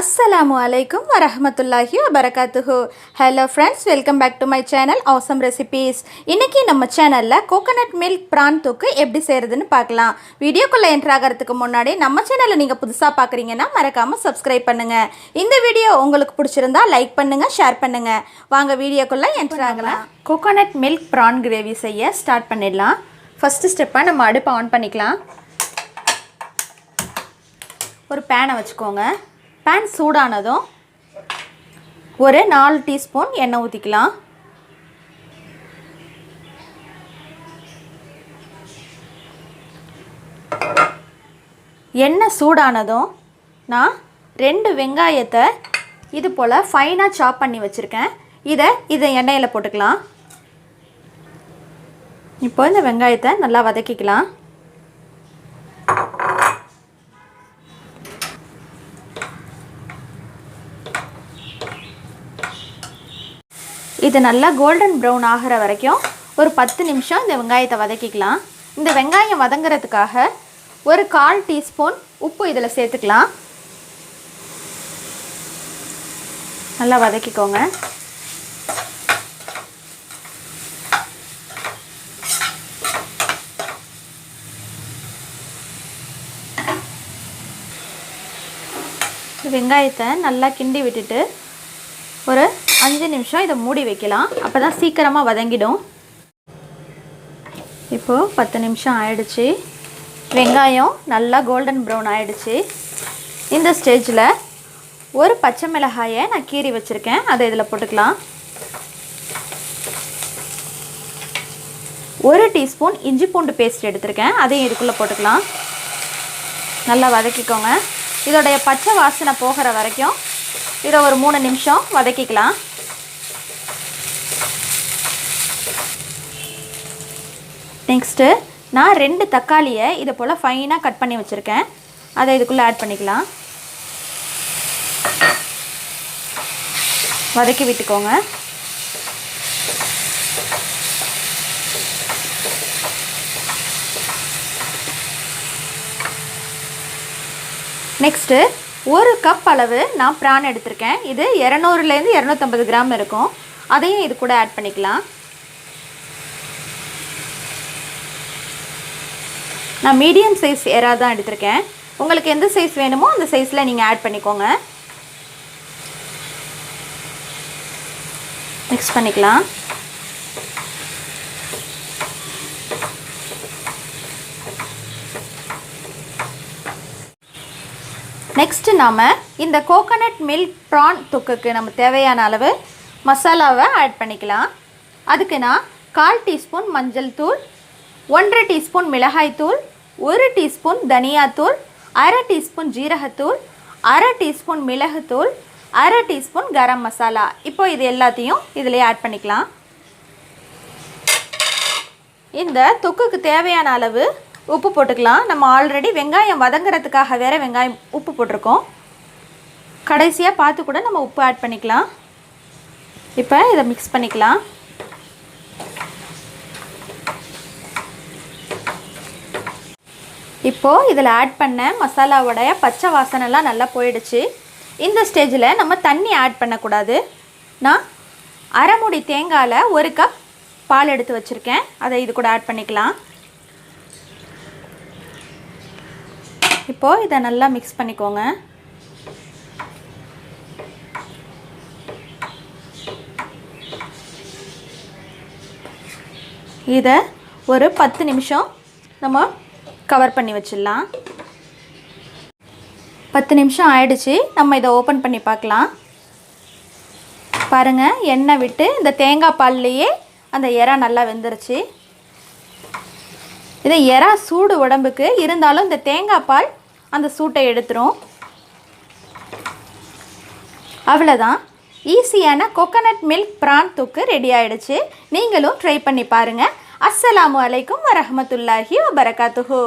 Assalamualaikum warahmatullahi wabarakatuh. Hello friends, welcome back to my channel Awesome Recipes. இன்னைக்கு நம்ம சேனல்ல coconut milk பிரான் தொக்கு எப்படி செய்யறதுன்னு பார்க்கலாம். வீடியோக்குள்ள என்டர் ஆகிறதுக்கு முன்னாடி நம்ம சேனலை நீங்க புதுசா பார்க்கறீங்கன்னா மறக்காம Subscribe பண்ணுங்க. இந்த வீடியோ உங்களுக்கு பிடிச்சிருந்தா லைக் பண்ணுங்க, ஷேர் பண்ணுங்க. வாங்க வீடியோக்குள்ள என்டர் ஆகலாம். கோகனட் மில்க் பிரான் கிரேவி செய்ய ஸ்டார்ட் பண்ணிடலாம். ஃபர்ஸ்ட் ஸ்டெப்பா நம்ம அடுப்பை ஆன் பண்ணிக்கலாம். ஒரு பேனை வச்சுக்கோங்க. பேன் சூடானதும் ஒரு 4 டீஸ்பூன் எண்ணெய் ஊற்றிக்கலாம். எண்ணெய் சூடானதும் நான் 2 வெங்காயத்தை இது போல் ஃபைனாக சாப் பண்ணி வச்சுருக்கேன். இதை எண்ணெயில் போட்டுக்கலாம். இப்போ இந்த வெங்காயத்தை நல்லா வதக்கிக்கலாம். இது நல்லா கோல்டன் ப்ரௌன் ஆகிற வரைக்கும் ஒரு 10 நிமிஷம் இந்த வெங்காயத்தை வதக்கிக்கலாம். இந்த வெங்காயம் வதங்கிறதுக்காக ஒரு 1/4 டீஸ்பூன் உப்பு இதில் சேர்த்துக்கலாம். நல்லா வதக்கிக்கோங்க. வெங்காயத்தை நல்லா கிண்டி விட்டுட்டு ஒரு 5 நிமிஷம் இதை மூடி வைக்கலாம். அப்போ தான் சீக்கிரமாக வதங்கிடும். இப்போது 10 நிமிஷம் ஆயிடுச்சு. வெங்காயம் நல்லா கோல்டன் ப்ரௌன் ஆயிடுச்சு. இந்த ஸ்டேஜில் ஒரு பச்சை மிளகாயை நான் கீறி வச்சுருக்கேன். அதை இதில் போட்டுக்கலாம். 1 டீஸ்பூன் இஞ்சி பூண்டு பேஸ்ட் எடுத்திருக்கேன். அதையும் இதுக்குள்ளே போட்டுக்கலாம். நல்லா வதக்கிக்கோங்க. இதோடைய பச்சை வாசனை போகிற வரைக்கும் இதை ஒரு 3 நிமிஷம் வதக்கிக்கலாம். நெக்ஸ்ட்டு நான் 2 தக்காளியை இதை போல் ஃபைனாக கட் பண்ணி வச்சுருக்கேன். அதை இதுக்குள்ளே ஆட் பண்ணிக்கலாம். வதக்கி விட்டுக்கோங்க. நெக்ஸ்ட்டு 1 கப் அளவு நான் பிரான் எடுத்திருக்கேன். இது 200லேருந்து 250 கிராம் இருக்கும். அதையும் இது கூட ஆட் பண்ணிக்கலாம். நான் மீடியம் சைஸ் எறா தான் எடுத்திருக்கேன். உங்களுக்கு எந்த சைஸ் வேணுமோ அந்த சைஸில் நீங்கள் ஆட் பண்ணிக்கோங்க. மிக்ஸ் பண்ணிக்கலாம். நெக்ஸ்ட்டு நாம் இந்த கோகனட் மில்க் ப்ரான் தொக்குக்கு நம்ம தேவையான அளவு மசாலாவை ஆட் பண்ணிக்கலாம். அதுக்கு நான் 1/4 டீஸ்பூன் மஞ்சள் தூள், 1/2 டீஸ்பூன் மிளகாய் தூள், 1 டீஸ்பூன் தனியாத்தூள், 1/2 டீஸ்பூன் ஜீரகத்தூள், 1/2 டீஸ்பூன் மிளகுத்தூள், 1/2 டீஸ்பூன் கரம் மசாலா. இப்போ இது எல்லாத்தையும் இதிலே ஆட் பண்ணிக்கலாம். இந்த தொக்குக்கு தேவையான அளவு உப்பு போட்டுக்கலாம். நம்ம ஆல்ரெடி வெங்காயம் வதங்கிறதுக்காக வேறு வெங்காயம் உப்பு போட்டிருக்கோம். கடைசியாக பார்த்து கூட நம்ம உப்பு ஆட் பண்ணிக்கலாம். இப்போ இதை மிக்ஸ் பண்ணிக்கலாம். இப்போது இதில் ஆட் பண்ண மசாலாவோடைய பச்சை வாசனைலாம் நல்லா போயிடுச்சு. இந்த ஸ்டேஜில் நம்ம தண்ணி ஆட் பண்ணக்கூடாது. நான் அரை மூடி தேங்காயில் 1 கப் பால் எடுத்து வச்சுருக்கேன். அதை இது கூட ஆட் பண்ணிக்கலாம். இப்போது இதை நல்லா மிக்ஸ் பண்ணிக்கோங்க. இதை ஒரு 10 நிமிஷம் நம்ம கவர் பண்ணி வச்சிடலாம். 10 நிமிஷம் ஆயிடுச்சு. நம்ம இதை ஓப்பன் பண்ணி பார்க்கலாம். பாருங்கள், எண்ணெய் விட்டு இந்த தேங்காய் பால்லையே அந்த எறா நல்லா வெந்துருச்சு. இது எறா சூடு உடம்புக்கு இருந்தாலும் இந்த தேங்காய் பால் அந்த சூட்டை எடுத்துரும். அவ்வளோதான், ஈஸியான கோகனட் மில்க் பிரான் தொக்கு ரெடி ஆகிடுச்சு. நீங்களும் ட்ரை பண்ணி பாருங்கள். அஸ்ஸலாமு அலைக்கும் வரஹ்மத்துல்லாஹி வபரகாத்துஹு.